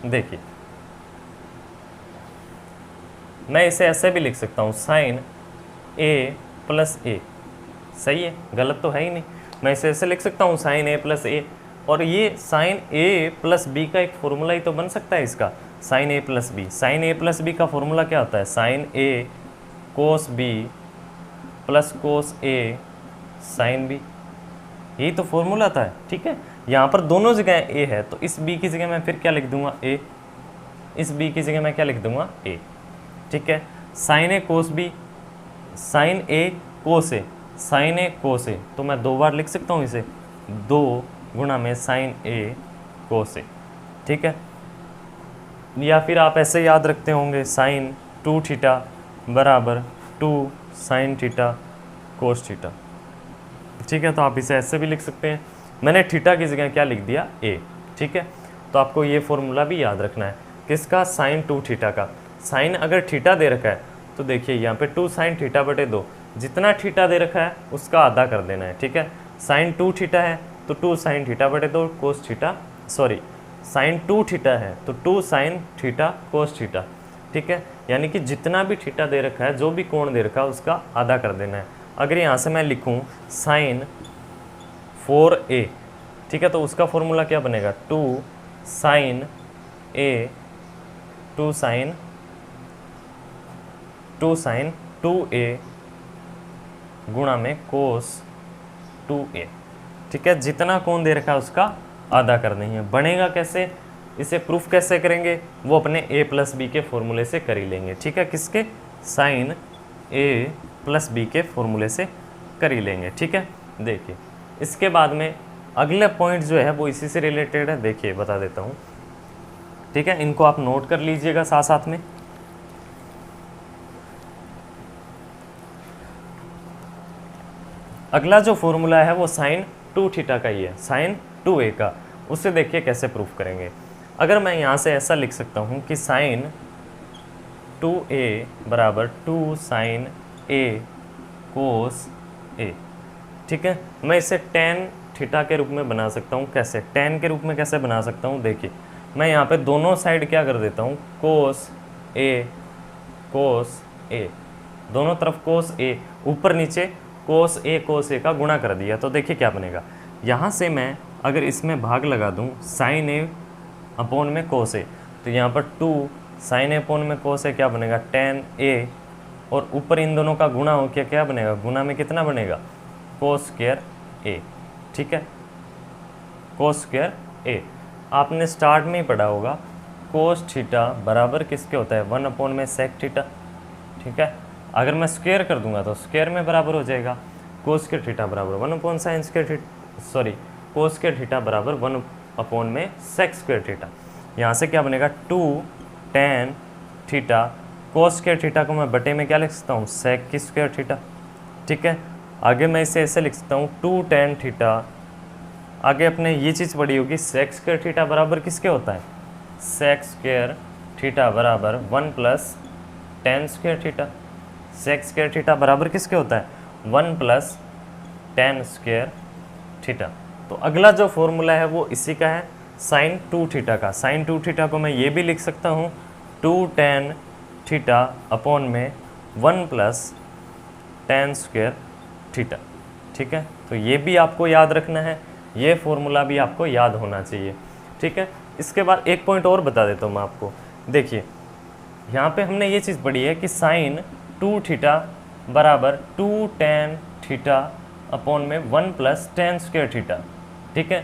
[SPEAKER 1] देखिए मैं इसे ऐसे भी लिख सकता हूँ साइन ए प्लस ए, सही है, गलत तो है ही नहीं। मैं इसे ऐसे लिख सकता हूँ साइन ए प्लस ए, और ये साइन ए प्लस बी का एक फॉर्मूला ही तो बन सकता है इसका, sign A plus B. Sine A plus B का फॉर्मूला क्या होता है, sign A cos B plus cos A sine B, यही तो फॉर्मूला था, ठीक है। यहाँ पर दोनों जगह ए है, तो इस बी की जगह मैं फिर क्या लिख दूंगा ए, इस बी की जगह मैं क्या लिख दूंगा ए, ठीक है। Sign A cos B, sine A cos A, sign A कोस ए, तो मैं 2 बार लिख सकता हूँ इसे, 2 गुणा में साइन ए कोस ए, ठीक है। या फिर आप ऐसे याद रखते होंगे साइन 2 थीटा बराबर 2 साइन थीटा कोस थीटा, ठीक है। तो आप इसे ऐसे भी लिख सकते हैं। मैंने थीटा की जगह क्या लिख दिया ए, ठीक है। तो आपको ये फॉर्मूला भी याद रखना है, किसका, साइन 2 थीटा का। साइन अगर थीटा दे रखा है तो देखिए यहाँ पे 2 साइन थीटा बटे 2, जितना थीटा दे रखा है उसका आधा कर देना है, ठीक है। साइन 2 थीटा है तो 2 साइन थीटा बटे 2 cos theta, sorry sine 2 theta है तो 2 साइन थीटा कोस थीटा, ठीक है। यानी कि जितना भी थीटा दे रखा है, जो भी कोण दे रखा है उसका आधा कर देना है। अगर यहाँ से मैं लिखूँ साइन 4a, ठीक है, तो उसका फॉर्मूला क्या बनेगा, 2 साइन ए 2 साइन 2a गुणा में कोस 2a, ठीक है। जितना कोण दे रखा है उसका आधा कर देंगे। बनेगा कैसे, इसे प्रूफ कैसे करेंगे, वो अपने a प्लस बी के फॉर्मूले से कर ही लेंगे, ठीक है। किसके, साइन ए प्लस बी के फॉर्मूले से कर ही लेंगे। ठीक है, देखिए इसके बाद में अगला पॉइंट जो है वो इसी से रिलेटेड है। देखिए बता देता हूँ, ठीक है, इनको आप नोट कर लीजिएगा साथ साथ में। अगला जो फॉर्मूला है वो साइन 2 थीटा का ही है, साइन 2a का। उससे देखिए कैसे प्रूफ करेंगे। अगर मैं यहाँ से ऐसा लिख सकता हूँ कि साइन 2a बराबर 2 साइन a कोस a, ठीक है। मैं इसे टेन थीटा के रूप में बना सकता हूँ। कैसे टेन के रूप में कैसे बना सकता हूँ, देखिए मैं यहाँ पे दोनों साइड क्या कर देता हूँ, कोस a, दोनों तरफ कोस a, ऊपर नीचे कोस a का गुणा कर दिया। तो देखिए क्या बनेगा, यहाँ से मैं अगर इसमें भाग लगा दूँ साइन a अपॉन में कोस a, तो यहाँ पर 2 साइन a अपॉन में कोस a क्या बनेगा, टेन a, और ऊपर इन दोनों का गुणा हो के क्या बनेगा, गुणा में कितना बनेगा, कोस स्क्वायर a। ठीक है, कोस स्क्वायर a आपने स्टार्ट में ही पढ़ा होगा, कोस थीटा बराबर किसके होता है, 1 अपॉन में सेक थीटा। ठीक है, अगर मैं स्क्वायर कर दूंगा तो स्क्वायर में बराबर हो जाएगा, कोस स्क्वायर थीटा बराबर 1 upon sine square theta, sorry cos square theta बराबर 1 अपॉन में सेक स्क्वायर थीटा। यहाँ से क्या बनेगा, 2 tan theta, cos square theta को मैं बटे में क्या लिख सकता हूँ, सेक की स्क्वायर थीटा। ठीक है, आगे मैं इसे ऐसे लिख सकता हूँ 2 टेन थीटा, आगे अपने ये चीज़ पढ़ी होगी, सेक स्क्वायर थीटा बराबर किसके होता है, सेक स्क्वायर थीटा बराबर 1 plus tan square theta. Sec square theta बराबर किसके होता है, 1 प्लस टेन स्क्वायर थीटा। तो अगला जो फॉर्मूला है वो इसी का है, साइन 2 थीटा का। साइन 2 थीटा को मैं ये भी लिख सकता हूँ 2 टेन थीटा अपॉन में 1 प्लस टेन स्क्वायर थीटा। ठीक है, तो ये भी आपको याद रखना है, ये फॉर्मूला भी आपको याद होना चाहिए। ठीक है, इसके बाद एक पॉइंट और बता देता हूँ मैं आपको। देखिए यहाँ पे हमने ये चीज़ पढ़ी है कि साइन 2 थीटा बराबर 2 टेन थीटा अपॉन में 1 प्लस टेन स्क्वायर थीटा। ठीक है,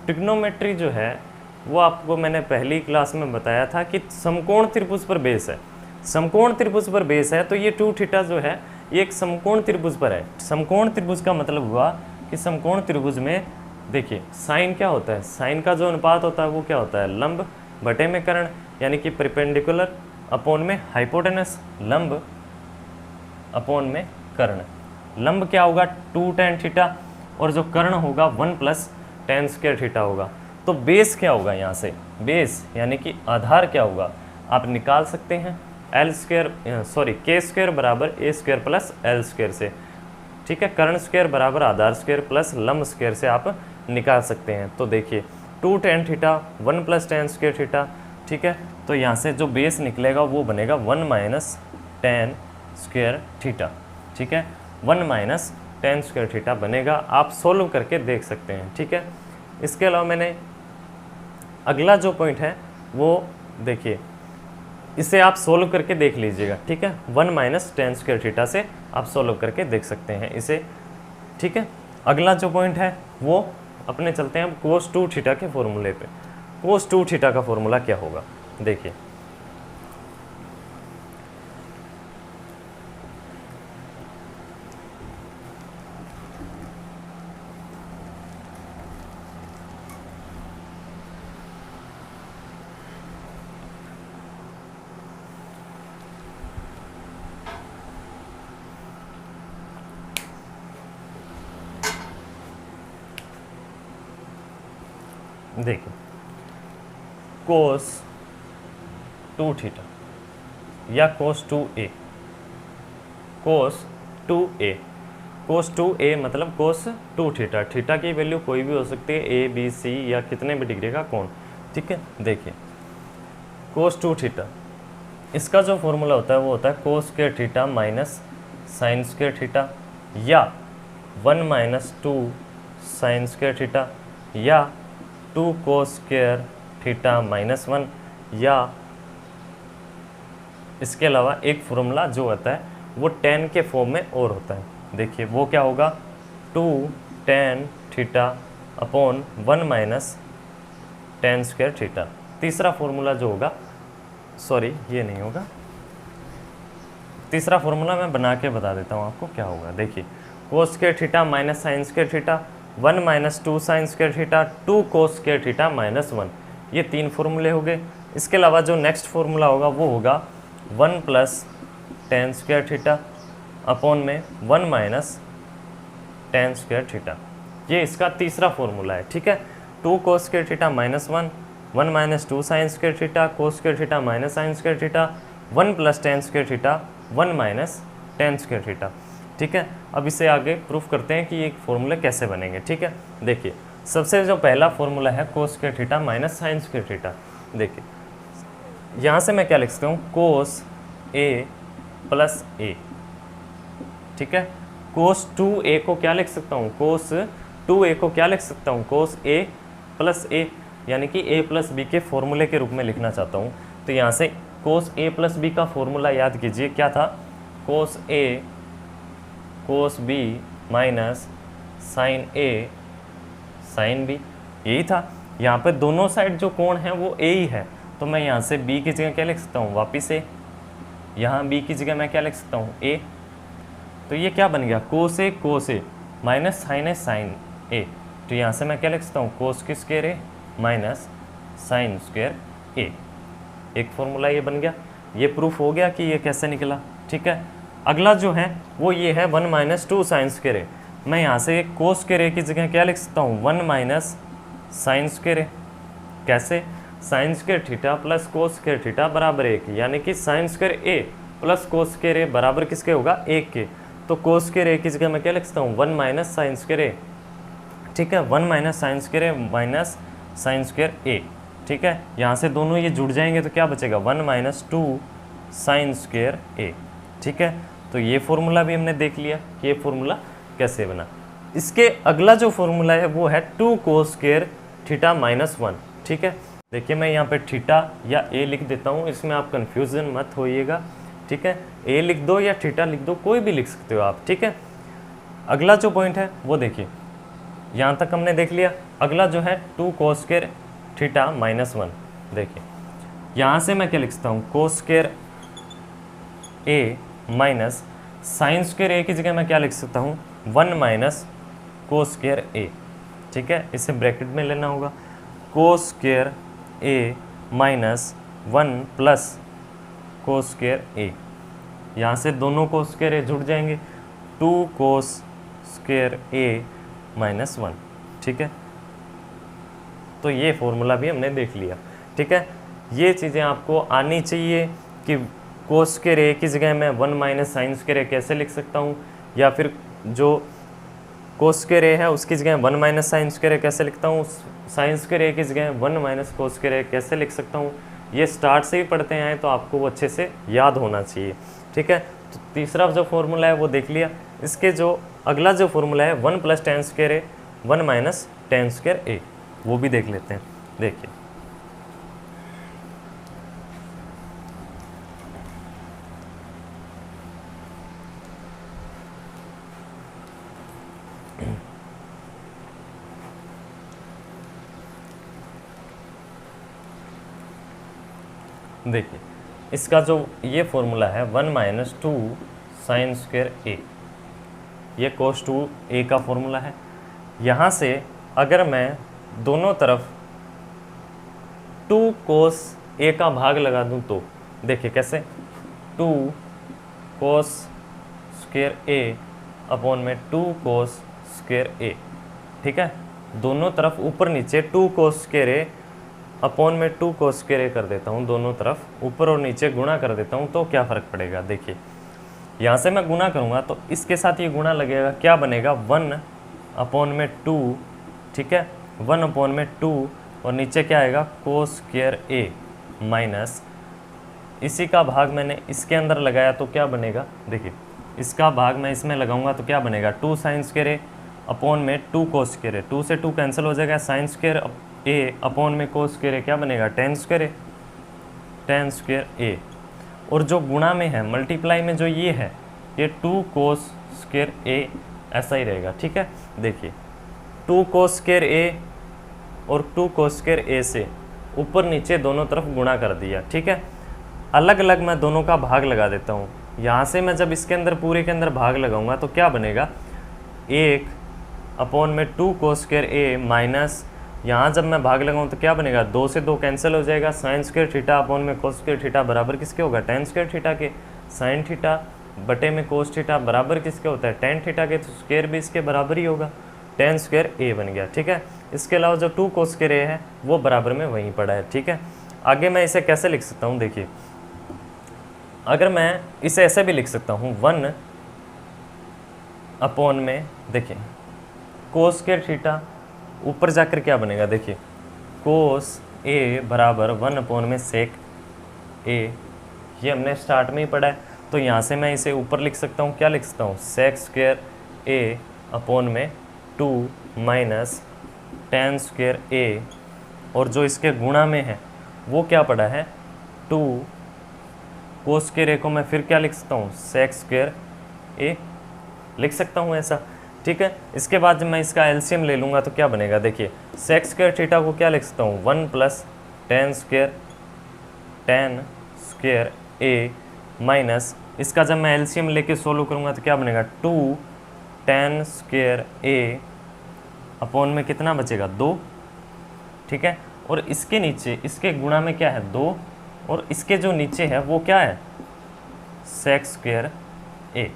[SPEAKER 1] ट्रिग्नोमेट्री जो है वो आपको मैंने पहली क्लास में बताया था कि समकोण त्रिभुज पर बेस है। समकोण त्रिभुज पर बेस है तो ये 2 थीटा जो है ये एक समकोण त्रिभुज पर है। समकोण त्रिभुज का मतलब हुआ कि समकोण त्रिभुज में देखिए साइन क्या होता है, साइन का जो अनुपात होता है वो क्या होता है, लंब बटे में कर्ण, यानी कि परपेंडिकुलर अपॉन में हाइपोटेनस, लंब अपॉन में कर्ण। लंब क्या होगा 2 टेन थीटा और जो कर्ण होगा 1 प्लस टेन स्क्वायर थीटा होगा। तो बेस क्या होगा, यहाँ से बेस यानी कि आधार क्या होगा आप निकाल सकते हैं, एल स्क्वायर सॉरी के स्क्वायर बराबर ए स्क्वायर प्लस एल स्क्वायर से। ठीक है, कर्ण स्क्वायर बराबर आधार स्क्वायर प्लस लंब स्क्वायर से आप निकाल सकते हैं। तो देखिए 2 tan theta 1 plus tan square theta. ठीक है, तो यहाँ से जो बेस निकलेगा वो बनेगा 1 माइनस टेन स्क्वायर थीटा। ठीक है, 1 माइनस टेन स्क्वायर थीटा बनेगा, आप सोल्व करके देख सकते हैं। ठीक है, इसके अलावा मैंने अगला जो पॉइंट है वो देखिए, इसे आप सोल्व करके देख लीजिएगा। ठीक है, 1 माइनस टेन स्क्वायर थीटा से आप सोल्व करके देख सकते हैं इसे। ठीक है, अगला जो पॉइंट है वो अपने चलते हैं कोस 2 थीटा के फॉर्मूले पे। कोस 2 थीटा का फॉर्मूला क्या होगा, देखिए देखिए कोस 2 थीटा या कोस 2a, कोस 2a, कोस 2a मतलब कोस 2 थीटा। थीटा की वैल्यू कोई भी हो सकती है, ए बी सी या कितने भी डिग्री का कोण। ठीक है, देखिए कोस 2 थीटा, इसका जो फॉर्मूला होता है वो होता है cos square theta minus sine square theta, या 1 माइनस 2 साइन स्क्वायर थीटा, या 2 कोस स्क्वायर थीटा माइनस 1, या इसके अलावा एक फॉर्मूला जो होता है वो टेन के फॉर्म में और होता है। देखिए वो क्या होगा, 2 tan theta upon 1 minus ten square theta. तीसरा फॉर्मूला जो होगा, सॉरी ये नहीं होगा, तीसरा फॉर्मूला मैं बना के बता देता हूँ आपको क्या होगा। देखिए cos square theta minus sine square theta 1 minus 2 sine square theta 2 cos square theta minus 1, ये 3 फॉर्मूले हो गए। इसके अलावा जो नेक्स्ट फॉर्मूला होगा वो होगा 1 plus tan square theta upon में 1 माइनस टेन स्क्वायर थीटा, ये इसका तीसरा फॉर्मूला है। ठीक है, 2 cos square theta minus 1, 1 minus 2 sine square theta cos square theta minus sine square theta 1 plus tan square theta 1 minus ten square theta. ठीक है, अब इसे आगे प्रूफ करते हैं कि ये फॉर्मूले कैसे बनेंगे। ठीक है, देखिए सबसे जो पहला फॉर्मूला है cos square theta minus sine square theta. देखिए यहाँ से मैं क्या लिख सकता हूँ, कोस ए प्लस ए। ठीक है, कोस 2a को क्या लिख सकता हूँ, कोस 2a को क्या लिख सकता हूँ, कोस a प्लस ए, यानी कि a प्लस बी के फॉर्मूले के रूप में लिखना चाहता हूँ। तो यहाँ से कोस a प्लस बी का फॉर्मूला याद कीजिए, क्या था, cos a cos b minus sine a sine b, यही था। यहाँ पे दोनों साइड जो कोण है वो a ही है, तो मैं यहाँ से b की जगह क्या लिख सकता हूँ, वापिस a, यहाँ b की जगह मैं क्या लिख सकता हूँ, a। तो ये क्या बन गया, कोस A minus sine A sign ए, तो यहाँ से मैं क्या लिख सकता हूँ, कोस की square A minus sine square ए। एक फॉर्मूला ये बन गया, ये प्रूफ हो गया कि ये कैसे निकला। ठीक है, अगला जो है वो ये है 1 माइनस 2 साइन स्क्वायर ए। मैं यहाँ से कोस स्क्वायर ए की जगह क्या लिख सकता हूँ, 1 माइनस साइन स्क्वायर ए। कैसे, sine square theta plus cos square theta बराबर 1, यानी कि साइन स्क्वायर ए प्लस कोस स्क्वायर ए बराबर किसके होगा, 1 के। तो कोस स्क्वायर ए की जगह मैं क्या लिख सकता हूँ, 1 माइनस साइन स्क्वायर ए। ठीक है, 1 minus sine square A minus sine square A. ठीक है, यहाँ से दोनों ये जुड़ जाएंगे तो क्या बचेगा, 1 माइनस 2 साइन स्क्वायर ए। ठीक है, तो ये फॉर्मूला भी हमने देख लिया कि ये फॉर्मूला कैसे बना। इसके अगला जो फॉर्मूला है वो है 2 कोस स्क्वायर थीटा माइनस 1। ठीक है, देखिए मैं यहाँ पे थीटा या ए लिख देता हूँ, इसमें आप कन्फ्यूज़न मत होइएगा। ठीक है, ए लिख दो या थीटा लिख दो, कोई भी लिख सकते हो आप। ठीक है, अगला जो पॉइंट है वो देखिए, यहाँ तक हमने देख लिया। अगला जो है 2 कोस स्क्वायर थीटा माइनस 1। देखिए यहाँ से मैं क्या लिख सकता हूँ, कोस square A minus sine square ए की जगह मैं क्या लिख सकता हूँ, 1 माइनस कोस स्क्वायर ए। ठीक है, इसे ब्रैकेट में लेना होगा, कोस square A minus 1 plus cos square ए। यहाँ से दोनों कोस स्क्वायर ए जुड़ जाएंगे, 2 कोस स्क्वायर ए माइनस 1। ठीक है, तो ये फॉर्मूला भी हमने देख लिया। ठीक है, ये चीज़ें आपको आनी चाहिए कि कोस स्क्वायर ए की जगह मैं 1 माइनस साइन स्क्वायर ए कैसे लिख सकता हूँ, या फिर जो कोस स्क्वायर ए है उसकी जगह 1 माइनस साइन स्क्वायर ए कैसे लिखता हूँ, साइन स्क्वायर ए की जगह 1 माइनस कोस स्क्वायर ए कैसे लिख सकता हूँ। ये स्टार्ट से ही पढ़ते हैं तो आपको वो अच्छे से याद होना चाहिए। ठीक है, तो तीसरा जो फॉर्मूला है वो देख लिया। इसके जो अगला जो फॉर्मूला है 1 प्लस टेन स्क्वायर ए 1 माइनस टेन स्क्वायर ए, वो भी देख लेते हैं। देखिए देखिए इसका जो ये फॉर्मूला है 1 माइनस 2 साइन स्क्वायर ए, ये कोस 2a का फॉर्मूला है। यहाँ से अगर मैं दोनों तरफ 2 कोस a का भाग लगा दूँ तो देखिए कैसे, 2 कोस स्क्वायर a अपॉन में 2 कोस स्क्वायर a। ठीक है, दोनों तरफ ऊपर नीचे 2 कोस स्क्वायर a अपॉन में 2 कोस स्क्वायर ए कर देता हूँ, दोनों तरफ ऊपर और नीचे गुणा कर देता हूँ, तो क्या फ़र्क पड़ेगा। देखिए यहाँ से मैं गुणा करूँगा तो इसके साथ ये गुणा लगेगा, क्या बनेगा 1 अपॉन में 2। ठीक है, 1 अपॉन में 2 और नीचे क्या आएगा कोस स्क्वायर ए माइनस, इसी का भाग मैंने इसके अंदर लगाया तो क्या बनेगा, देखिए इसका भाग मैं इसमें लगाऊंगा तो क्या बनेगा 2 साइन स्क्वायर ए अपॉन में 2 कोस स्क्वायर ए, 2 से 2 कैंसिल हो जाएगा, साइन स्क्वायर ए अपॉन में कोस स्क्वायर ए क्या बनेगा टेन स्क्वायर ए, टेन स्क्वायर ए। और जो गुणा में है मल्टीप्लाई में जो ये है ये 2 कोस स्क्वायर ए ऐसा ही रहेगा। ठीक है, देखिए 2 कोस स्क्वायर ए और 2 कोस स्क्वायर ए से ऊपर नीचे दोनों तरफ गुणा कर दिया। ठीक है, अलग अलग मैं दोनों का भाग लगा देता हूँ, यहाँ से मैं जब इसके अंदर पूरे के अंदर भाग लगाऊंगा तो क्या बनेगा, 1/2 cos स्क्वायर ए माइनस, यहाँ जब मैं भाग लगाऊँ तो क्या बनेगा, 2 से 2 कैंसिल हो जाएगा, साइन स्क्वायर थीटा अपॉन में कोस स्क्वायर थीटा बराबर किसके होगा, tan स्क्वायर थीटा के। साइन थीटा बटे में कोस थीटा बराबर किसके होता है, tan थीटा के, तो स्क्वायर भी इसके बराबर ही होगा, tan स्क्वायर ए बन गया। ठीक है, इसके अलावा जो 2 cos स्क्वायर ए है वो बराबर में वहीं पड़ा है। ठीक है, आगे मैं इसे कैसे लिख सकता हूँ, देखिए अगर मैं इसे ऐसे भी लिख सकता हूँ, 1 अपॉन में देखिए कोस स्क्वायर थीटा, ऊपर जाकर क्या बनेगा, देखिए कोस ए बराबर 1 अपॉन में सेक ए, ये हमने स्टार्ट में ही पढ़ा है, तो यहाँ से मैं इसे ऊपर लिख सकता हूँ, क्या लिख सकता हूँ, सेक स्क्वायर ए अपॉन में 2 माइनस tan स्क्वायर ए, और जो इसके गुणा में है वो क्या पड़ा है, 2 कोस स्क्वायर ए को मैं फिर क्या लिख सकता हूँ, सेक स्क्वायर ए लिख सकता हूँ ऐसा। ठीक है, इसके बाद जब मैं इसका एलसीएम ले लूँगा तो क्या बनेगा, देखिए सेक स्क्वायर थीटा को क्या लिख सकता हूँ, 1 plus tan square A minus, इसका जब मैं एलसीएम लेके सोल्व करूँगा तो क्या बनेगा, 2 tan स्क्वायर ए अपॉन में कितना बचेगा, 2। ठीक है, और इसके नीचे इसके गुणा में क्या है, 2, और इसके जो नीचे है वो क्या है, सेक स्क्वायर ए।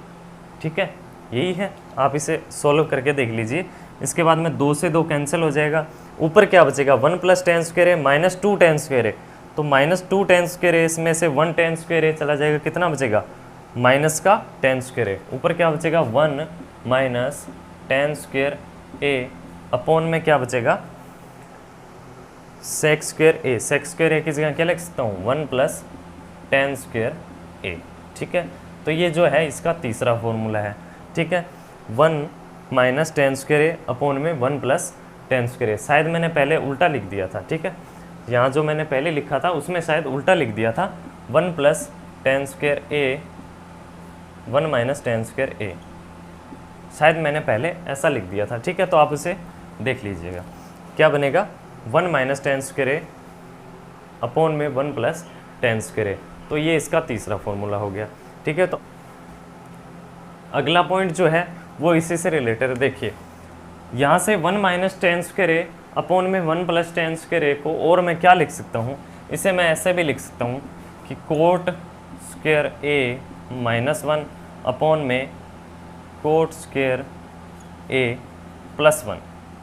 [SPEAKER 1] ठीक है, यही है, आप इसे सॉल्व करके देख लीजिए। इसके बाद में 2 से 2 कैंसिल हो जाएगा, ऊपर क्या बचेगा, 1 plus tan square A minus 2 tan square ए, तो माइनस 2 tan स्क्वायर ए, इसमें से 1 tan स्क्वायर ए चला जाएगा, कितना बचेगा, माइनस का tan स्क्वायर ए, ऊपर क्या बचेगा, 1 माइनस tan स्क्वायर ए अपॉन में क्या बचेगा, सेक स्क्वायर ए। सेक स्क्वायर ए की जगह क्या लिख सकता हूँ, 1 प्लस tan स्क्वायर ए। ठीक है, तो ये जो है इसका तीसरा फॉर्मूला है। ठीक है, 1 माइनस tan स्क्वायर ए अपॉन में 1 प्लस tan स्क्वायर ए, शायद मैंने पहले उल्टा लिख दिया था। ठीक है, यहाँ जो मैंने पहले लिखा था उसमें शायद उल्टा लिख दिया था, 1 प्लस tan स्क्वायर ए 1 माइनस tan स्क्वायर ए, शायद मैंने पहले ऐसा लिख दिया था। ठीक है, तो आप उसे देख लीजिएगा, क्या बनेगा, 1 माइनस tan स्क्वायर ए अपॉन में 1 प्लस tan स्क्वायर ए, तो ये इसका तीसरा फॉर्मूला हो गया। ठीक है, तो अगला पॉइंट जो है वो इसी से रिलेटेड है। देखिए यहाँ से 1 माइनस tan स्क्वायर ए अपॉन में 1 प्लस tan स्क्वायर ए को और मैं क्या लिख सकता हूँ, इसे मैं ऐसे भी लिख सकता हूँ कि coat square A minus 1 upon में कोट स्क्वायर ए प्लस 1,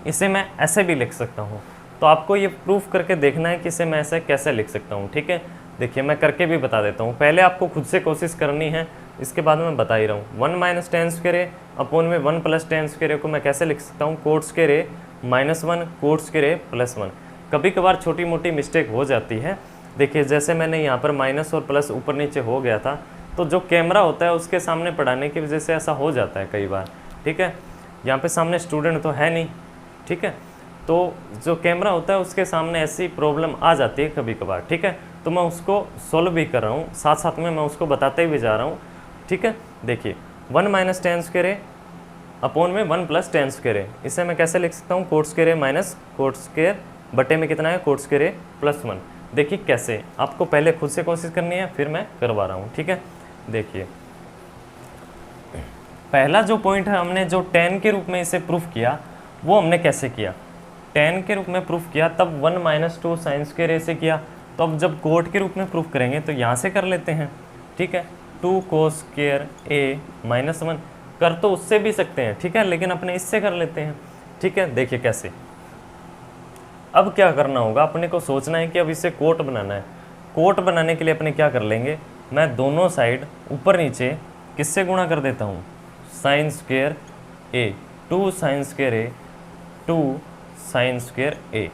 [SPEAKER 1] इसे मैं ऐसे भी लिख सकता हूँ। तो आपको ये प्रूफ करके देखना है कि इसे मैं ऐसे कैसे लिख सकता हूँ। ठीक है, देखिए मैं करके भी बता देता हूँ, पहले आपको खुद से कोशिश करनी है, इसके बाद मैं बता ही रहा हूँ। 1 माइनस tan स्क्वायर ए अपॉन में 1 प्लस tan स्क्वायर ए को मैं कैसे लिख सकता हूँ, coat square A minus 1 coat square A plus 1। कभी कभार छोटी मोटी मिस्टेक हो जाती है। देखिए जैसे मैंने यहाँ पर माइनस और प्लस ऊपर नीचे हो गया था, तो जो कैमरा होता है उसके सामने पढ़ाने की वजह से ऐसा हो जाता है कई बार। ठीक है, यहाँ पे सामने स्टूडेंट तो है नहीं। ठीक है, तो जो कैमरा होता है उसके सामने ऐसी प्रॉब्लम आ जाती है कभी कभार। ठीक है, तो मैं उसको सॉल्व भी कर रहा हूँ, साथ साथ में मैं उसको बताते भी जा रहा हूँ। ठीक है, देखिए 1 माइनस tan स्क्वायर ए अपॉन में 1 प्लस tan स्क्वायर ए, इसे मैं कैसे लिख सकता हूँ, coat square A minus cot square बटे में कितना है, कोट स्क्वायर ए प्लस 1। देखिए कैसे, आपको पहले खुद से कोशिश करनी है, फिर मैं करवा रहा हूँ। ठीक है, देखिए पहला जो पॉइंट है, हमने जो tan के रूप में इसे प्रूफ किया वो हमने कैसे किया, tan के रूप में प्रूफ किया, तब 1 माइनस 2 साइन स्क्वायर ए से किया। तो अब जब कोट के रूप में प्रूफ करेंगे तो यहाँ से कर लेते हैं। ठीक है, 2 कोस स्क्वायर ए माइनस 1, कर तो उससे भी सकते हैं। ठीक है, लेकिन अपने इससे कर लेते हैं। ठीक है, देखिए कैसे, अब क्या करना होगा, अपने को सोचना है कि अब इसे कोट बनाना है। कोट बनाने के लिए अपने क्या कर लेंगे, मैं दोनों साइड ऊपर नीचे किससे गुणा कर देता हूँ, साइन स्क्वायर ए, 2 साइन स्क्वायर ए 2 साइन स्क्वायर ए,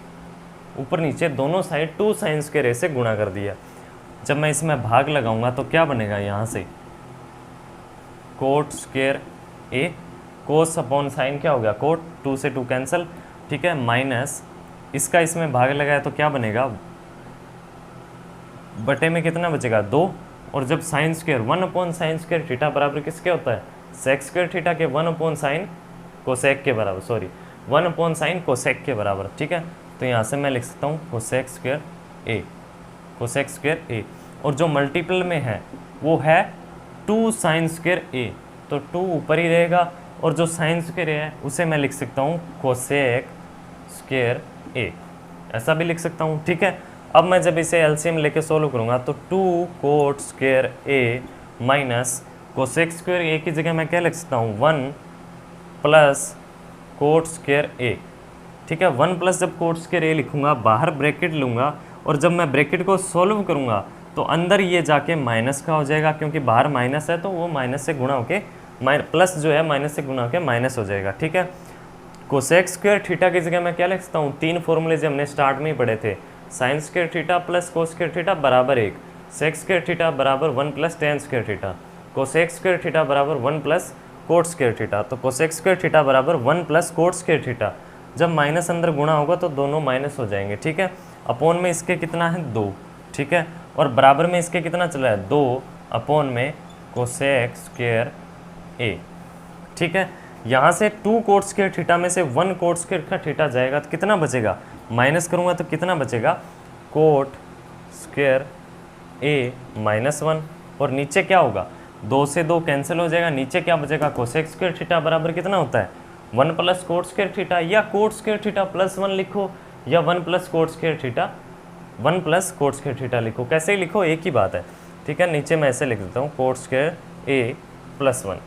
[SPEAKER 1] ऊपर नीचे दोनों साइड 2 साइन स्क्वायर ए से गुणा कर दिया। जब मैं इसमें भाग लगाऊंगा तो क्या बनेगा, यहाँ से coat square A, cos upon sine क्या हो गया, कोट, 2 से 2 कैंसिल। ठीक है, माइनस इसका इसमें भाग लगाया तो क्या बनेगा, बटे में कितना बचेगा, 2, और जब sine square 1 upon sine square theta बराबर किसके होता है, सेक स्क्वायर थीटा के, 1 अपॉन साइन कोसेक के बराबर, सॉरी 1 अपॉन साइन कोसेक के बराबर। ठीक है, तो यहाँ से मैं लिख सकता हूँ कोसेक स्क्वायर ए, कोसेक स्क्वायर ए, और जो मल्टीपल में है वो है 2 साइन स्क्वायर ए, तो 2 ऊपर ही रहेगा और जो साइन स्क्वायर ए है उसे मैं लिख सकता हूँ कोसेक स्क्वायर ए, ऐसा भी लिख सकता हूँ। ठीक है, अब मैं जब इसे एलसीएम लेके सोल्व करूँगा तो 2 coat square A minus cosec square ए की जगह मैं क्या लिख सकता हूँ 1 प्लस कोट स्क्वायर ए। ठीक है, 1 प्लस जब कोट स्क्वायर ए लिखूँगा बाहर ब्रैकेट लूँगा और जब मैं ब्रैकेट को सोल्व करूँगा तो अंदर ये जाके माइनस का हो जाएगा, क्योंकि बाहर माइनस है तो वो माइनस से गुणा होके प्लस जो है माइनस से गुणा होके माइनस हो जाएगा। ठीक है, कोसेक स्क्वायर थीटा की जगह मैं क्या लिख सकता हूँ 3 फॉर्मूले जो हमने स्टार्ट में ही पढ़े थे, sine square theta plus cos square theta बराबर 1, सेक स्क्वायर थीटा बराबर 1 plus tan square theta, cosec square theta बराबर 1 प्लस कोट स्क्वायर थीटा। तो कोसेक स्क्वायर थीटा बराबर 1 प्लस कोट स्क्वायर थीटा, जब माइनस अंदर गुणा होगा तो दोनों माइनस हो जाएंगे। ठीक है, अपोन में इसके कितना है 2, ठीक है, और बराबर में इसके कितना चला है 2 अपोन में कोसेक स्क्वायर ए। ठीक है, यहाँ से 2 कोट स्क्वायर थीटा में से 1 कोट स्क्वायर का थीटा जाएगा तो कितना बचेगा, माइनस करूँगा तो कितना बचेगा कोट स्क्वायर ए माइनस 1, और नीचे क्या होगा 2 से 2 कैंसिल हो जाएगा, नीचे क्या बचेगा कोसेक स्क्वायर थीटा बराबर कितना होता है 1 प्लस कोट स्क्वायर थीटा, या कोट स्क्वायर थीटा प्लस 1 लिखो या 1 plus coat square theta 1 plus coat square theta लिखो, कैसे ही लिखो एक ही बात है। ठीक है, नीचे मैं ऐसे लिख देता हूँ कोट स्क्वायर ए प्लस 1।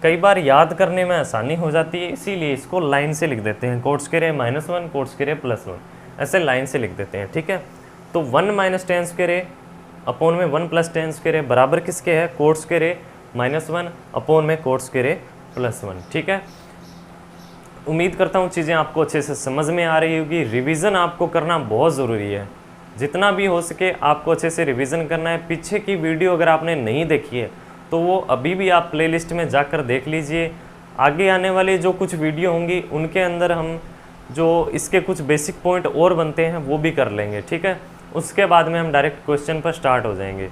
[SPEAKER 1] कई बार याद करने में आसानी हो जाती है, इसीलिए इसको लाइन से लिख देते हैं, coat square A minus 1 coat square A plus 1, ऐसे लाइन से लिख देते हैं। ठीक है, तो 1 माइनस टेन स्क्वायर ए अपोन में 1 प्लस टेन स्क्वायर ए बराबर किसके है coat square A minus 1 upon में कोट स्क्वायर ए प्लस 1। ठीक है, उम्मीद करता हूँ चीज़ें आपको अच्छे से समझ में आ रही होगी। रिवीजन आपको करना बहुत ज़रूरी है, जितना भी हो सके आपको अच्छे से रिवीजन करना है। पीछे की वीडियो अगर आपने नहीं देखी है तो वो अभी भी आप प्लेलिस्ट में जाकर देख लीजिए। आगे आने वाले जो कुछ वीडियो होंगी उनके अंदर हम जो इसके कुछ बेसिक पॉइंट और बनते हैं वो भी कर लेंगे। ठीक है, उसके बाद में हम डायरेक्ट क्वेश्चन पर स्टार्ट हो जाएंगे।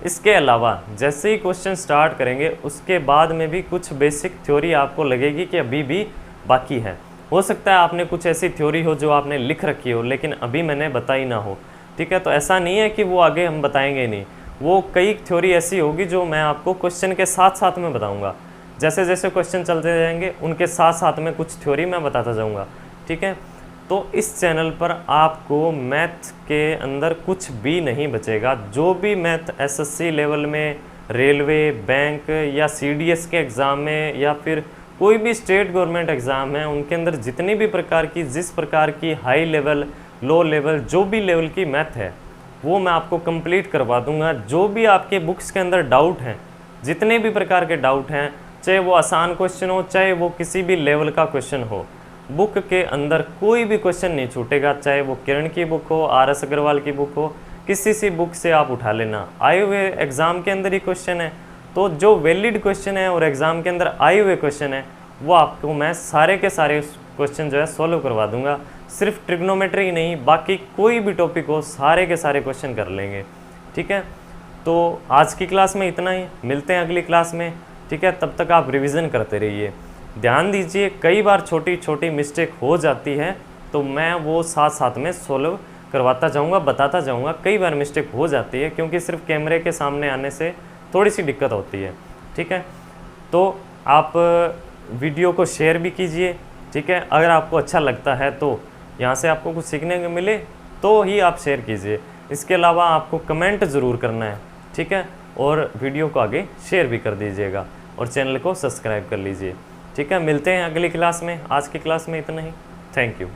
[SPEAKER 1] इसके अलावा जैसे ही क्वेश्चन स्टार्ट करेंगे उसके बाद में भी कुछ बेसिक थ्योरी आपको लगेगी कि अभी भी बाकी है। हो सकता है आपने कुछ ऐसी थ्योरी हो जो आपने लिख रखी हो लेकिन अभी मैंने बताई ना हो। ठीक है, तो ऐसा नहीं है कि वो आगे हम बताएंगे नहीं, वो कई थ्योरी ऐसी होगी जो मैं आपको क्वेश्चन के साथ साथ में बताऊंगा। जैसे जैसे क्वेश्चन चलते जाएंगे उनके साथ साथ में कुछ थ्योरी मैं बताता जाऊंगा। ठीक है, तो इस चैनल पर आपको मैथ के अंदर कुछ भी नहीं बचेगा। जो भी मैथ एसएससी लेवल में, रेलवे, बैंक या सीडीएस के एग्ज़ाम में या फिर कोई भी स्टेट गवर्नमेंट एग्ज़ाम है उनके अंदर जितनी भी प्रकार की, जिस प्रकार की हाई लेवल, लो लेवल, जो भी लेवल की मैथ है वो मैं आपको कंप्लीट करवा दूंगा। जो भी आपके बुक्स के अंदर डाउट हैं, जितने भी प्रकार के डाउट हैं, चाहे वो आसान क्वेश्चन हो चाहे वो किसी भी लेवल का क्वेश्चन हो, बुक के अंदर कोई भी क्वेश्चन नहीं छूटेगा। चाहे वो किरण की बुक हो, आरएस अग्रवाल की बुक हो, किसी सी बुक से आप उठा लेना। आए हुए एग्ज़ाम के अंदर ही क्वेश्चन है, तो जो वैलिड क्वेश्चन है और एग्ज़ाम के अंदर आए हुए क्वेश्चन है वो आपको मैं सारे के सारे क्वेश्चन जो है सॉल्व करवा दूंगा। सिर्फ ट्रिग्नोमेट्री ही नहीं, बाकी कोई भी टॉपिक हो सारे के सारे क्वेश्चन कर लेंगे। ठीक है, तो आज की क्लास में इतना ही, मिलते हैं अगली क्लास में। ठीक है, तब तक आप रिवीजन करते रहिए। ध्यान दीजिए, कई बार छोटी छोटी मिस्टेक हो जाती है तो मैं वो साथ साथ में सॉल्व करवाता जाऊँगा, बताता जाऊँगा। कई बार मिस्टेक हो जाती है क्योंकि सिर्फ कैमरे के सामने आने से थोड़ी सी दिक्कत होती है। ठीक है, तो आप वीडियो को शेयर भी कीजिए। ठीक है, अगर आपको अच्छा लगता है तो यहाँ से आपको कुछ सीखने को मिले तो ही आप शेयर कीजिए। इसके अलावा आपको कमेंट ज़रूर करना है। ठीक है, और वीडियो को आगे शेयर भी कर दीजिएगा और चैनल को सब्सक्राइब कर लीजिए। ठीक है, मिलते हैं अगली क्लास में। आज की क्लास में इतना ही। Thank you.